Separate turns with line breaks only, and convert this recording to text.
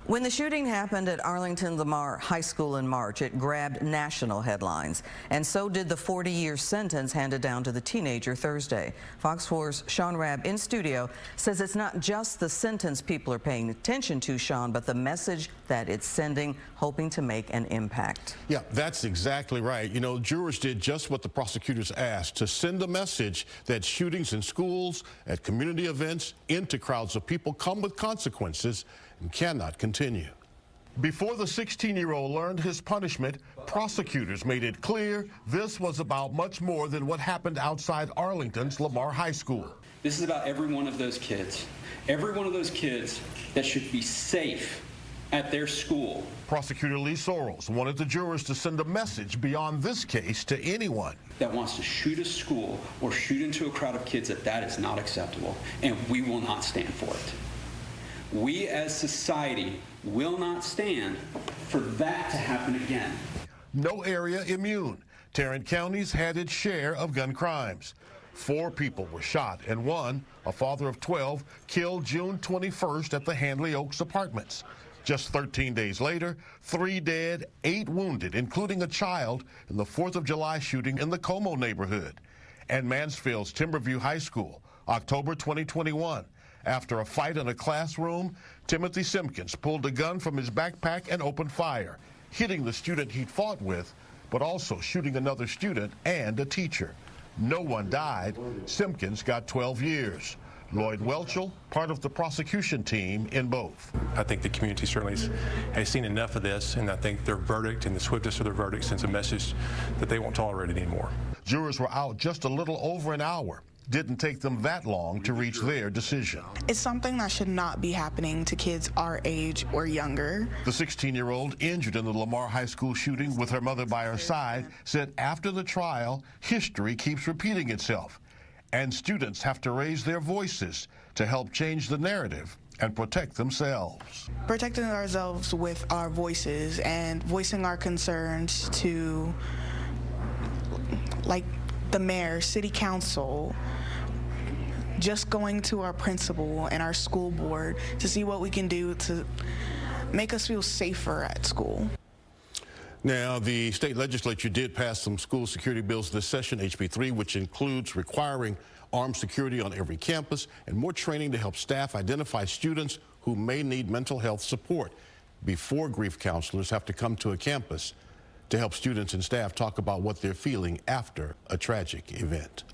When the shooting happened at Arlington Lamar High School in March, it grabbed national headlines, and so did the 40-year sentence handed down to the teenager Thursday. Fox 4's Sean Rabb in studio says it's not just the sentence people are paying attention to, Sean, but the message that it's sending, hoping to make an impact.
Yeah, that's exactly right. You know, jurors did just what the prosecutors asked, to send a message that shootings in schools, at community events, into crowds of people come with consequences and cannot continue. Before the 16-year-old learned his punishment, prosecutors made it clear this was about much more than what happened outside Arlington's Lamar High School.
This is about every one of those kids. Every one of those kids that should be safe at their school.
Prosecutor Lee Sorrells wanted the jurors to send a message beyond this case to anyone
that wants to shoot a school or shoot into a crowd of kids, that is not acceptable, and we will not stand for it. We as society will not stand for that to happen again.
No area immune. Tarrant County's had its share of gun crimes. 4 people were shot and one, a father of 12, killed June 21st at the Hanley Oaks Apartments. Just 13 days later, 3 dead, 8 wounded, including a child in the 4th of July shooting in the Como neighborhood. And Mansfield's Timberview High School, October 2021. After a fight in a classroom, Timothy Simpkins pulled a gun from his backpack and opened fire, hitting the student he'd fought with, but also shooting another student and a teacher. No one died. Simpkins got 12 years. Lloyd Welchel, part of the prosecution team in both.
I think the community certainly has seen enough of this, and I think their verdict and the swiftness of their verdict sends a message that they won't tolerate it anymore.
Jurors were out just a little over an hour. Didn't take them that long to reach their decision.
It's something that should not be happening to kids our age or younger.
The 16-year-old injured in the Lamar High School shooting with her mother by her side said after the trial, history keeps repeating itself, and students have to raise their voices to help change the narrative and protect themselves.
Protecting ourselves with our voices and voicing our concerns to, like, the mayor, city council, just going to our principal and our school board to see what we can do to make us feel safer at school.
Now, the state legislature did pass some school security bills this session, HB 3, which includes requiring armed security on every campus and more training to help staff identify students who may need mental health support before grief counselors have to come to a campus to help students and staff talk about what they're feeling after a tragic event.